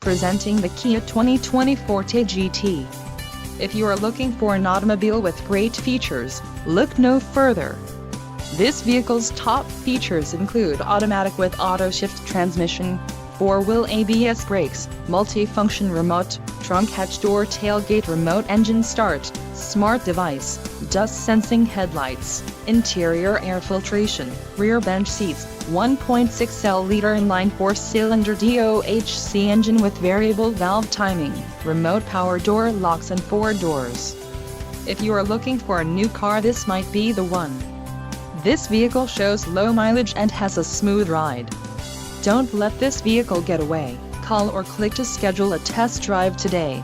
Presenting the Kia 2020 Forte GT. If you are looking for an automobile with great features, look no further. This vehicle's top features include automatic with auto-shift transmission, 4-wheel ABS brakes, multi-function remote, trunk hatch door tailgate remote engine start, smart device, dust sensing headlights, interior air filtration, rear bench seats, 1.6L inline 4-cylinder DOHC engine with variable valve timing, remote power door locks and 4 doors. If you are looking for a new car, this might be the one. This vehicle shows low mileage and has a smooth ride. Don't let this vehicle get away. Call or click to schedule a test drive today.